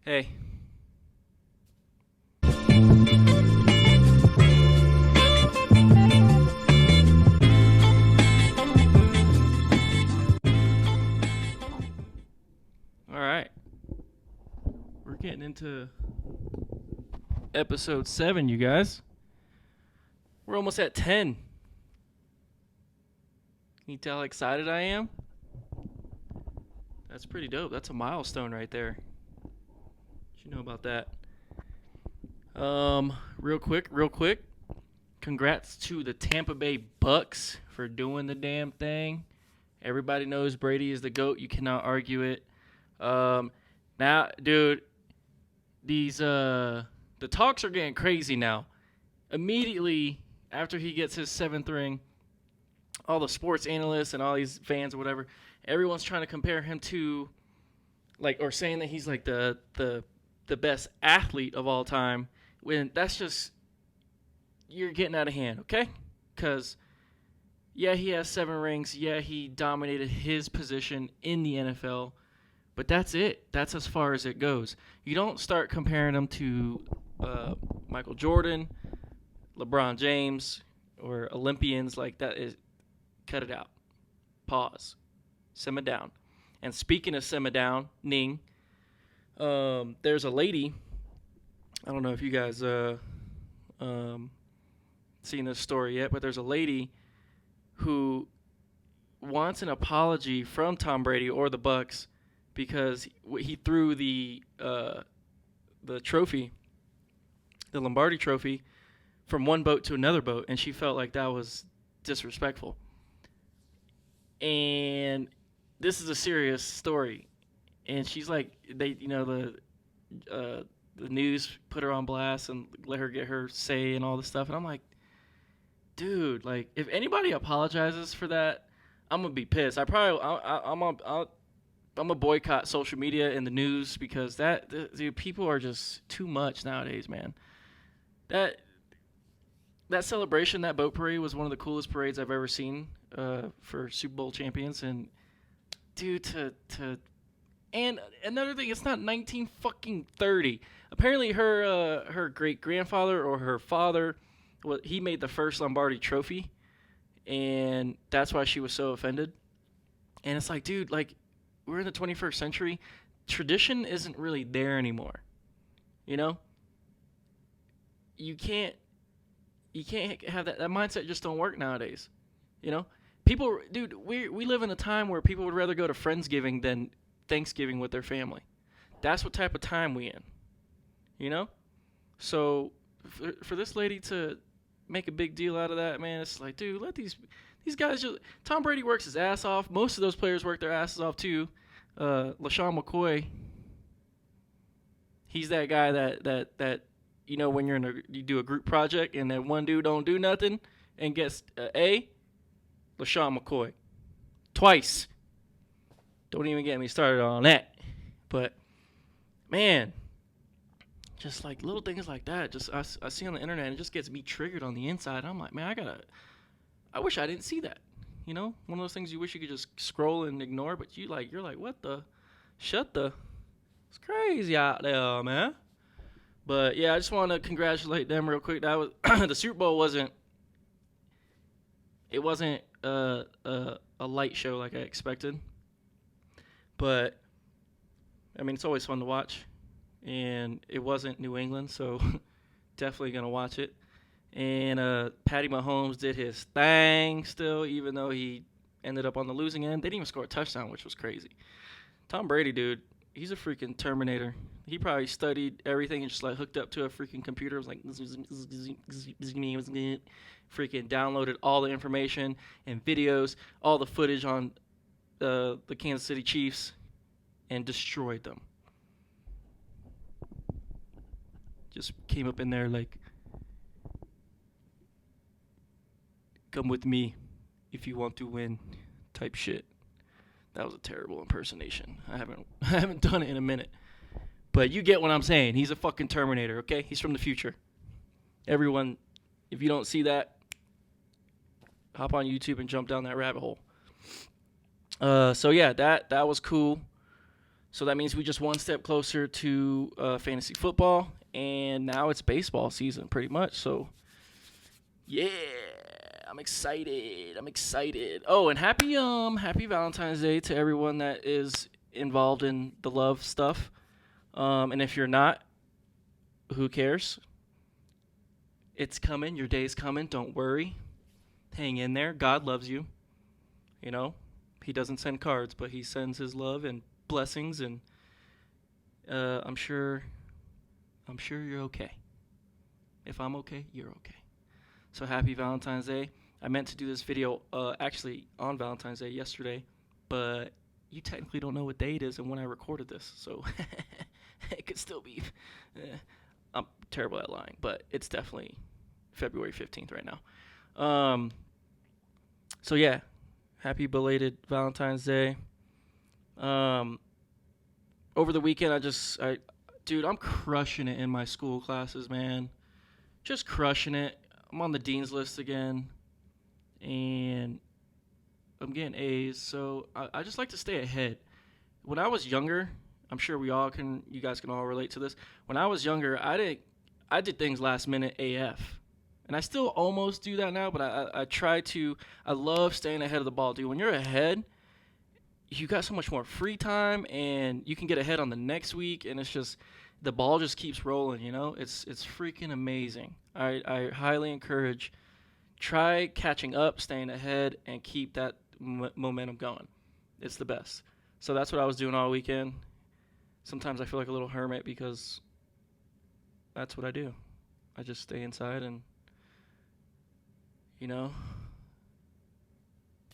Hey. All right. We're getting into episode 7, you guys. We're almost at 10. Can you tell how excited I am? That's pretty dope. That's a milestone right there. What you know about that? Real quick. Congrats to the Tampa Bay Bucks for doing the damn thing. Everybody knows Brady is the GOAT. You cannot argue it. Now, dude, the talks are getting crazy now. Immediately after he gets his 7th ring, all the sports analysts and all these fans or whatever, everyone's trying to compare him to, or saying that he's like the best athlete of all time. When that's just, you're getting out of hand, okay? Because, yeah, he has 7 rings. Yeah, he dominated his position in the NFL. But that's it. That's as far as it goes. You don't start comparing him to Michael Jordan, LeBron James, or Olympians like that. Cut it out. Pause. Simmer down. And speaking of simmer down, Ning, there's a lady. I don't know if you guys seen this story yet, but there's a lady who wants an apology from Tom Brady or the Bucks because he threw the trophy, the Lombardi trophy, from one boat to another boat, and she felt like that was disrespectful. And this is a serious story, and she's like, the news put her on blast and let her get her say and all this stuff, and I'm like, dude, like, if anybody apologizes for that, I'm gonna be pissed. I'm gonna boycott social media and the news because dude, people are just too much nowadays, man. That celebration, that boat parade was one of the coolest parades I've ever seen for Super Bowl champions. And dude, and another thing, it's not 1930. Apparently, her great grandfather or her father, he made the first Lombardi trophy, and that's why she was so offended. And it's like, dude, like, we're in the 21st century. Tradition isn't really there anymore. You know? You can't have that mindset. Just don't work nowadays. You know? People, dude, we live in a time where people would rather go to Friendsgiving than Thanksgiving with their family. That's what type of time we in. You know? So for this lady to make a big deal out of that, man, it's like, dude, let these guys just. Tom Brady works his ass off. Most of those players work their asses off too. LaShawn McCoy, he's that guy that when you do a group project and that one dude don't do nothing and gets A. LaShawn McCoy, twice. Don't even get me started on that. But man, just like little things like that, just I see on the internet, and it just gets me triggered on the inside. I'm like, man, I wish I didn't see that. You know, one of those things you wish you could just scroll and ignore, but you're like, what the? It's crazy out there, man. But yeah, I just want to congratulate them real quick. That was the Super Bowl wasn't a light show like I expected, but I mean, it's always fun to watch, and it wasn't New England, so definitely gonna watch it. And Patty Mahomes did his thing still, even though he ended up on the losing end. They didn't even score a touchdown, which was crazy. Tom Brady, dude, he's a freaking Terminator. He probably studied everything and just like hooked up to a freaking computer. It was like freaking downloaded all the information and videos, all the footage on the Kansas City Chiefs, and destroyed them. Just came up in there like, come with me if you want to win type shit. That was a terrible impersonation. I haven't done it in a minute. But you get what I'm saying. He's a fucking Terminator, okay? He's from the future. Everyone, if you don't see that, hop on YouTube and jump down that rabbit hole. So yeah, that was cool. So that means we just one step closer to fantasy football, and now it's baseball season pretty much. So yeah, I'm excited. I'm excited. Oh, and happy Valentine's Day to everyone that is involved in the love stuff. And if you're not, who cares? It's coming. Your day's coming. Don't worry. Hang in there. God loves you. You know, He doesn't send cards, but He sends His love and blessings, and I'm sure you're okay. If I'm okay, you're okay. So happy Valentine's Day. I meant to do this video actually on Valentine's Day yesterday, but you technically don't know what day it is and when I recorded this, so it could still be. I'm terrible at lying, but it's definitely February 15th right now. So yeah, happy belated Valentine's Day. Over the weekend, dude, I'm crushing it in my school classes, man. Just crushing it. I'm on the dean's list again, and I'm getting A's. So I just like to stay ahead. When I was younger, I'm sure you guys can all relate to this. When I was younger, I did things last minute AF. And I still almost do that now, but I love staying ahead of the ball, dude. When you're ahead, you got so much more free time, and you can get ahead on the next week, and it's just, the ball just keeps rolling, you know? It's freaking amazing. I highly encourage, try catching up, staying ahead, and keep that momentum going. It's the best. So that's what I was doing all weekend. Sometimes I feel like a little hermit because that's what I do. I just stay inside and,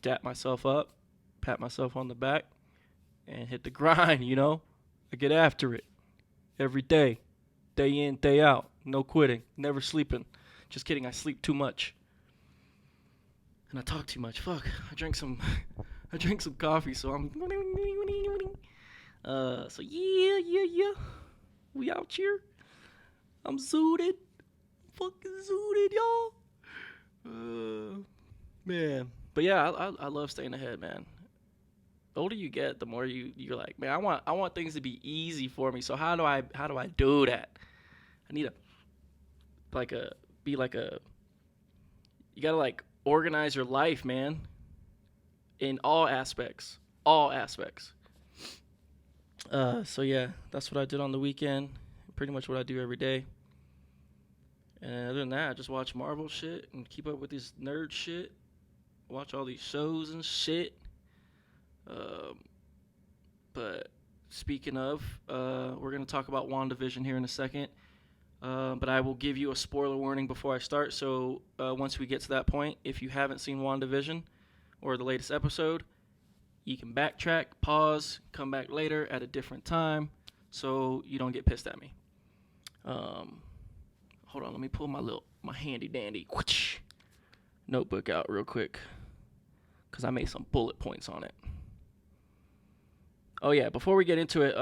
dap myself up, pat myself on the back, and hit the grind, I get after it every day in, day out. No quitting, never sleeping. Just kidding, I sleep too much. And I talk too much. Fuck, I drank some coffee, so I'm so yeah. We out here. I'm zooted. Fucking zooted, y'all. Man. But yeah, I love staying ahead, man. The older you get, the more you're like, man, I want things to be easy for me. So how do I do that? I need you gotta like organize your life, man. In all aspects. So yeah, that's what I did on the weekend. Pretty much what I do every day. And other than that, I just watch Marvel shit and keep up with this nerd shit. Watch all these shows and shit. But speaking of, we're going to talk about WandaVision here in a second. But I will give you a spoiler warning before I start. So once we get to that point, if you haven't seen WandaVision or the latest episode, you can backtrack, pause, come back later at a different time so you don't get pissed at me. Hold on, let me pull my handy dandy notebook out real quick because I made some bullet points on it. Oh yeah, before we get into it,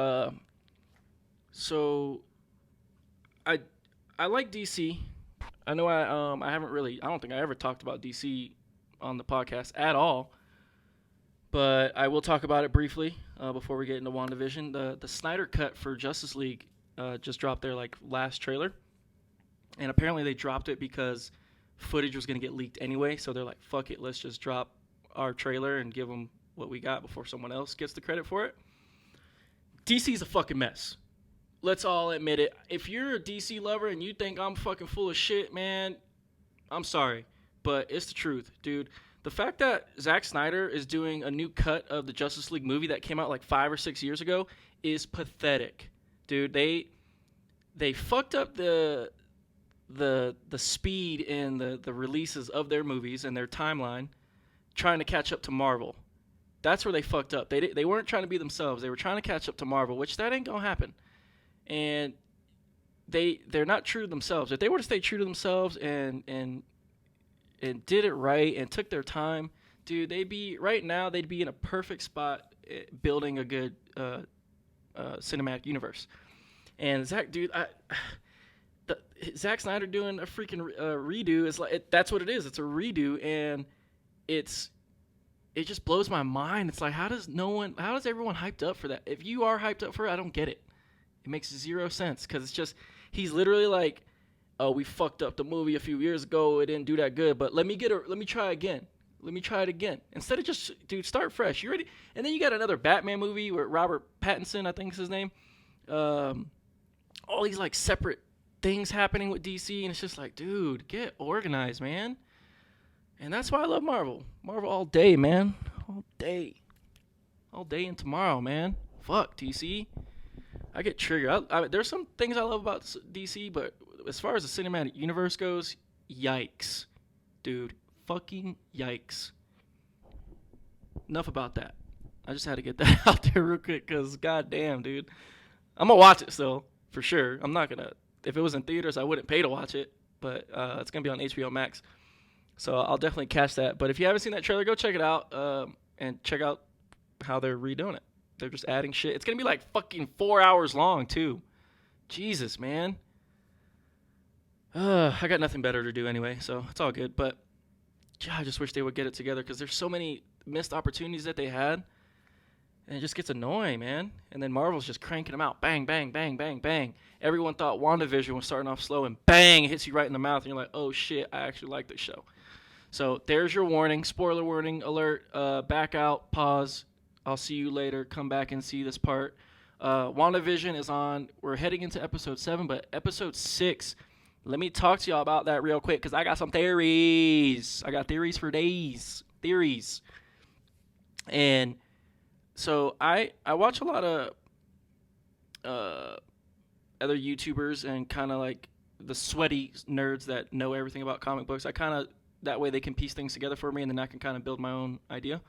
so I like DC. I know I don't think I ever talked about DC on the podcast at all, but I will talk about it briefly before we get into WandaVision. The Snyder Cut for Justice League just dropped their last trailer, and apparently they dropped it because footage was going to get leaked anyway, so they're like, fuck it, let's just drop our trailer and give them what we got before someone else gets the credit for it. DC's a fucking mess. Let's all admit it. If you're a DC lover and you think I'm fucking full of shit, man, I'm sorry, but it's the truth, dude. The fact that Zack Snyder is doing a new cut of the Justice League movie that came out 5 or 6 years ago is pathetic, dude. They fucked up the speed in the releases of their movies and their timeline, trying to catch up to Marvel. That's where they fucked up. They weren't trying to be themselves. They were trying to catch up to Marvel, which that ain't gonna happen. And they're not true to themselves. If they were to stay true to themselves and did it right and took their time, dude, they'd be in a perfect spot building a good cinematic universe. And Zack Snyder doing a freaking redo is that's what it is. It's a redo, and it's it just blows my mind. It's like, how does everyone hyped up for that? If you are hyped up for it, I don't get it. It makes zero sense because it's just, he's literally like, oh, we fucked up the movie a few years ago. It didn't do that good, but let me try again. Let me try it again. Instead of just, dude, start fresh. You ready? And then you got another Batman movie with Robert Pattinson, I think is his name. All these like separate things happening with DC, and it's just like, dude, get organized, man. And that's why I love Marvel. Marvel all day, man. All day. All day and tomorrow, man. Fuck, DC. I get triggered. There's some things I love about DC, but as far as the cinematic universe goes, yikes. Dude, fucking yikes. Enough about that. I just had to get that out there real quick because, goddamn, dude. I'm going to watch it still, for sure. I'm not going to. If it was in theaters, I wouldn't pay to watch it, but it's going to be on HBO Max. So I'll definitely catch that. But if you haven't seen that trailer, go check it out and check out how they're redoing it. They're just adding shit. It's going to be like fucking 4 hours long, too. Jesus, man. I got nothing better to do anyway, so it's all good. But I just wish they would get it together because there's so many missed opportunities that they had. And it just gets annoying, man. And then Marvel's just cranking them out. Bang, bang, bang, bang, bang. Everyone thought WandaVision was starting off slow, and bang, it hits you right in the mouth. And you're like, oh, shit, I actually like this show. So there's your warning. Spoiler warning alert. Back out. Pause. I'll see you later. Come back and see this part. WandaVision is on. We're heading into episode 7, but episode 6, let me talk to y'all about that real quick because I got some theories. I got theories for days. Theories. And so I watch a lot of other YouTubers and kind of like the sweaty nerds that know everything about comic books. I kind of, that way they can piece things together for me and then I can kind of build my own idea.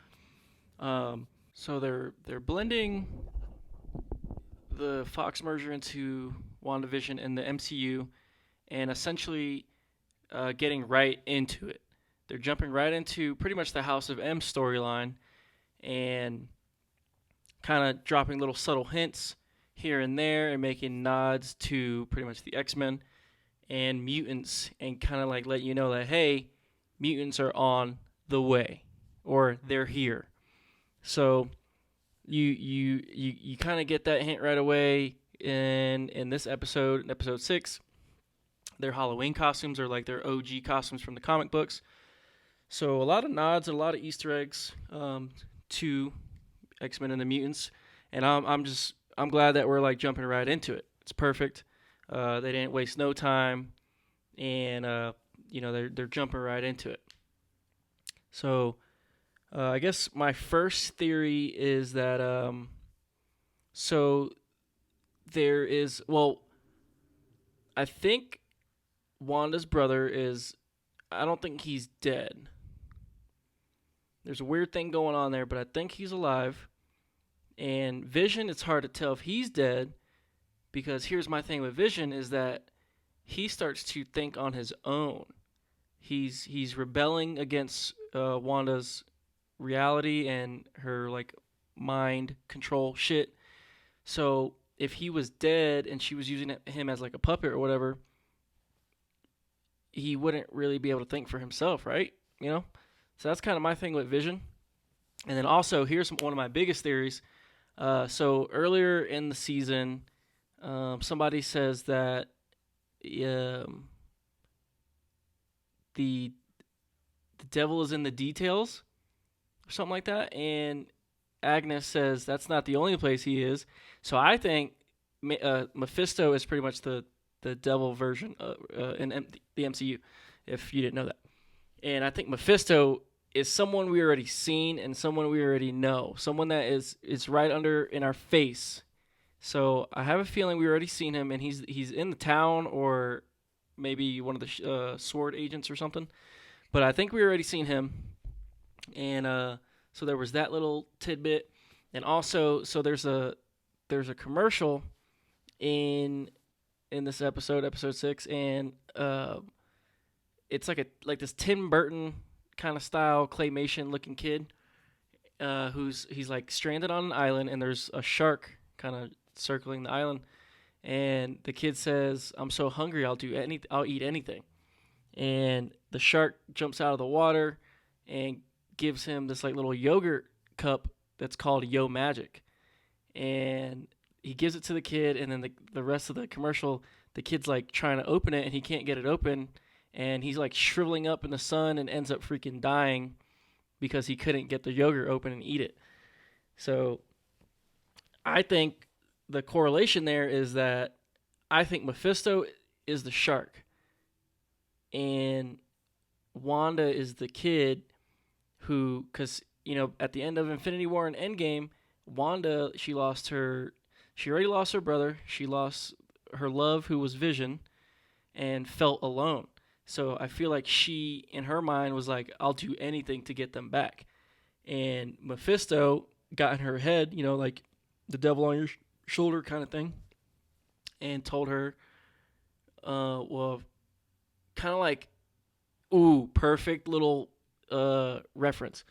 So they're blending the Fox merger into WandaVision and the MCU and essentially getting right into it. They're jumping right into pretty much the House of M storyline and kind of dropping little subtle hints here and there and making nods to pretty much the X-Men and mutants and kind of like let you know that, hey, mutants are on the way or they're here. So you kind of get that hint right away in this episode 6. Their Halloween costumes are like their OG costumes from the comic books. So a lot of nods and a lot of Easter eggs to X-Men and the mutants. And I'm glad that we're like jumping right into it. It's perfect. They didn't waste no time, and they're jumping right into it. So I guess my first theory is that so there is, well, I think Wanda's brother is, I don't think he's dead. There's a weird thing going on there, but I think he's alive. And Vision, it's hard to tell if he's dead, because here's my thing with Vision is that he starts to think on his own. He's rebelling against Wanda's reality and her like mind control shit. So if he was dead and she was using him as like a puppet or whatever, he wouldn't really be able to think for himself, right? You know? So that's kind of my thing with Vision. And then also, here's one of my biggest theories. So earlier in the season, somebody says that the devil is in the details or something like that. And Agnes says that's not the only place he is. So I think Mephisto is pretty much the devil version in the MCU, if you didn't know that. And I think Mephisto is someone we already seen and someone we already know. Someone that is right under in our face. So I have a feeling we already seen him, and he's in the town or maybe one of the sword agents or something. But I think we already seen him. And so there was that little tidbit. And also, so there's a commercial in this episode 6, and it's like this Tim Burton kind of style claymation looking kid he's like stranded on an island, and there's a shark kind of circling the island, and the kid says, "I'm so hungry, I'll eat anything." And the shark jumps out of the water and gives him this like little yogurt cup that's called Yo Magic, and he gives it to the kid, and then the rest of the commercial, the kid's like trying to open it and he can't get it open, and he's like shriveling up in the sun and ends up freaking dying because he couldn't get the yogurt open and eat it. So I think the correlation there is that I think Mephisto is the shark and Wanda is the kid who, because at the end of Infinity War and Endgame, Wanda, she already lost her brother, she lost her love, who was Vision, and felt alone. So I feel like she, in her mind, was like, I'll do anything to get them back. And Mephisto got in her head, like the devil on your shoulder kind of thing, and told her, well, kind of like, ooh, perfect little reference.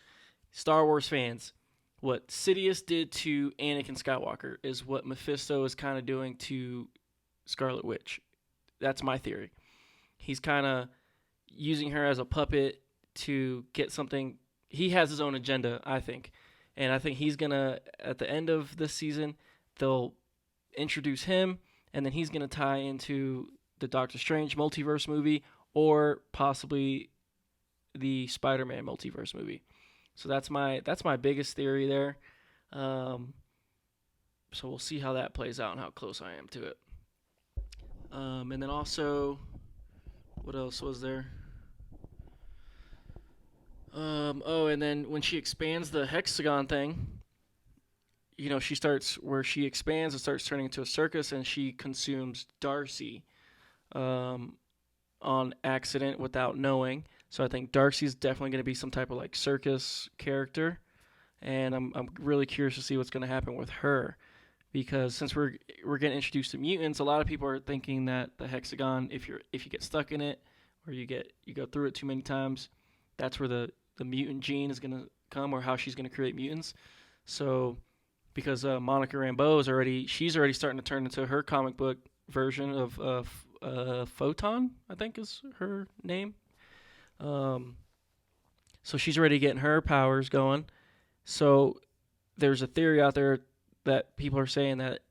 Star Wars fans, what Sidious did to Anakin Skywalker is what Mephisto is kind of doing to Scarlet Witch. That's my theory. He's kind of using her as a puppet to get something. He has his own agenda, I think. And I think he's going to, at the end of this season, they'll introduce him, and then he's going to tie into the Doctor Strange multiverse movie or possibly the Spider-Man multiverse movie. So that's my biggest theory there. So we'll see how that plays out and how close I am to it. And then also, what else was there? And then when she expands the hexagon thing, she starts where she expands and starts turning into a circus, and she consumes Darcy on accident without knowing. So I think Darcy's definitely going to be some type of like circus character, and I'm really curious to see what's going to happen with her, because since we're getting introduced to mutants, a lot of people are thinking that the hexagon, if you get stuck in it or you go through it too many times, that's where the mutant gene is going to come, or how she's going to create mutants. So because Monica Rambeau she's already starting to turn into her comic book version of Photon, I think is her name. So she's already getting her powers going. So there's a theory out there that people are saying that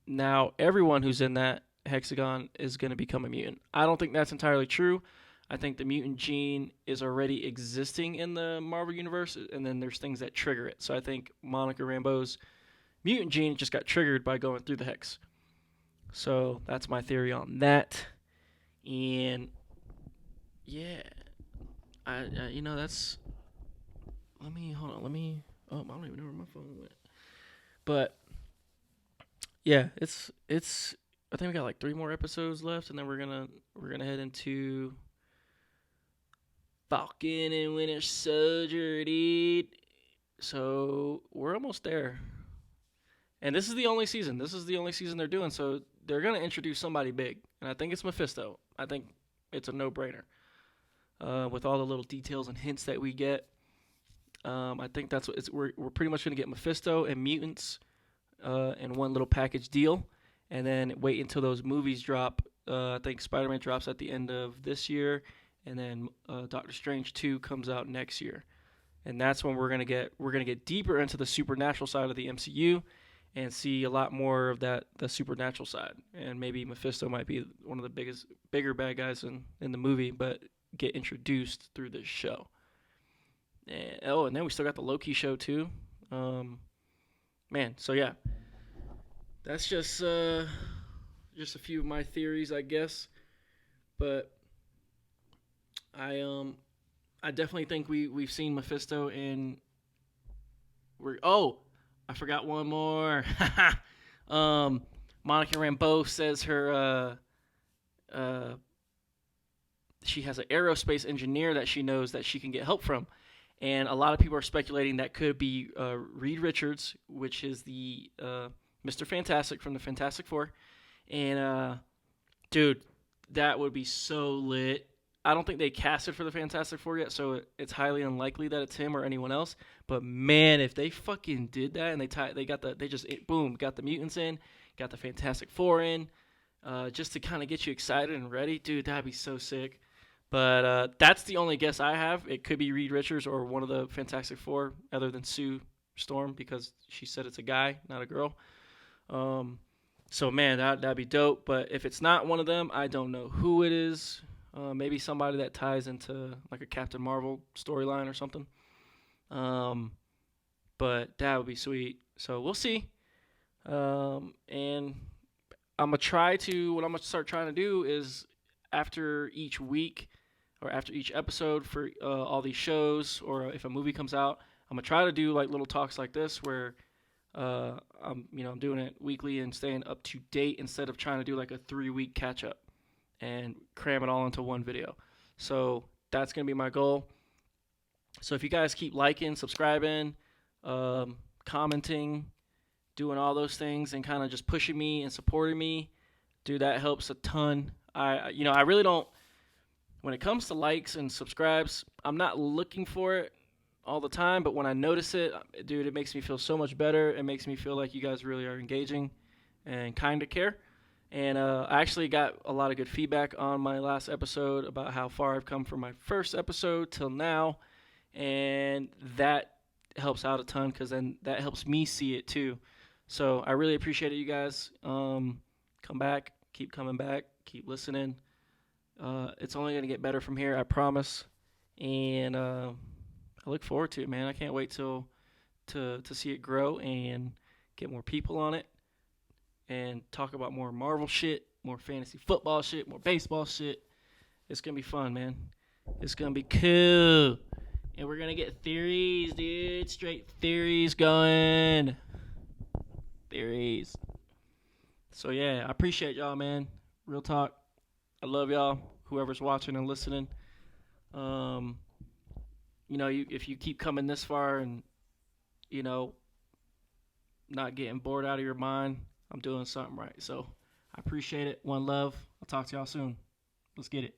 now everyone who's in that hexagon is going to become a mutant. I don't think that's entirely true. I think the mutant gene is already existing in the Marvel Universe, and then there's things that trigger it. So I think Monica Rambeau's mutant gene just got triggered by going through the hex. So that's my theory on that. And yeah, that's. Hold on. I don't even know where my phone went. But yeah, it's. I think we got like 3 more episodes left, and then we're gonna head into Falcon and Winter Soldier, dude. So we're almost there. And this is the only season. This is the only season they're doing. So they're gonna introduce somebody big, and I think it's Mephisto. I think it's a no-brainer. With all the little details and hints that we get, I think that's what we're pretty much gonna get Mephisto and mutants in one little package deal, and then wait until those movies drop. I think Spider-Man drops at the end of this year, and then Doctor Strange 2 comes out next year, and that's when we're gonna get deeper into the supernatural side of the MCU, and see a lot more of the supernatural side, and maybe Mephisto might be one of the bigger bad guys in the movie, but get introduced through this show. And then we still got the Loki show too. Man, so yeah, that's just a few of my theories, I guess. But I definitely think we've seen Mephisto in. I forgot one more. Monica Rambeau says her she has an aerospace engineer that she knows that she can get help from. And a lot of people are speculating that could be Reed Richards, which is the Mr. Fantastic from the Fantastic Four. And, dude, that would be so lit. I don't think they casted for the Fantastic Four yet, so it's highly unlikely that it's him or anyone else. But, man, if they fucking did that and they got the mutants in, got the Fantastic Four in, just to kind of get you excited and ready, dude, that'd be so sick. But that's the only guess I have. It could be Reed Richards or one of the Fantastic Four, other than Sue Storm, because she said it's a guy, not a girl. Um, so man, that'd be dope. But if it's not one of them, I don't know who it is. Maybe somebody that ties into like a Captain Marvel storyline or something. Um, but that would be sweet. So we'll see. And I'm gonna try to. What I'm gonna start trying to do is after each week or after each episode for all these shows, or if a movie comes out, I'm gonna try to do like little talks like this where I'm doing it weekly and staying up to date instead of trying to do like a 3 week catch up and cram it all into one video. So that's gonna be my goal. So if you guys keep liking, subscribing, commenting, doing all those things, and kind of just pushing me and supporting me, dude, that helps a ton. I really don't. When it comes to likes and subscribes, I'm not looking for it all the time, but when I notice it, dude, it makes me feel so much better. It makes me feel like you guys really are engaging and kind of care. And I actually got a lot of good feedback on my last episode about how far I've come from my first episode till now, and that helps out a ton because then that helps me see it too. So I really appreciate it, you guys. Come back, keep coming back, keep listening. It's only gonna get better from here, I promise. And I look forward to it, man. I can't wait till to see it grow and get more people on it and talk about more Marvel shit, more fantasy football shit, more baseball shit. It's gonna be fun, man. It's gonna be cool. And we're gonna get theories, dude. Straight theories going. Theories. So yeah, I appreciate y'all, man. Real talk. I love y'all. Whoever's watching and listening. Um, if you keep coming this far and you know not getting bored out of your mind, I'm doing something right. So I appreciate it. One love. I'll talk to y'all soon. Let's get it.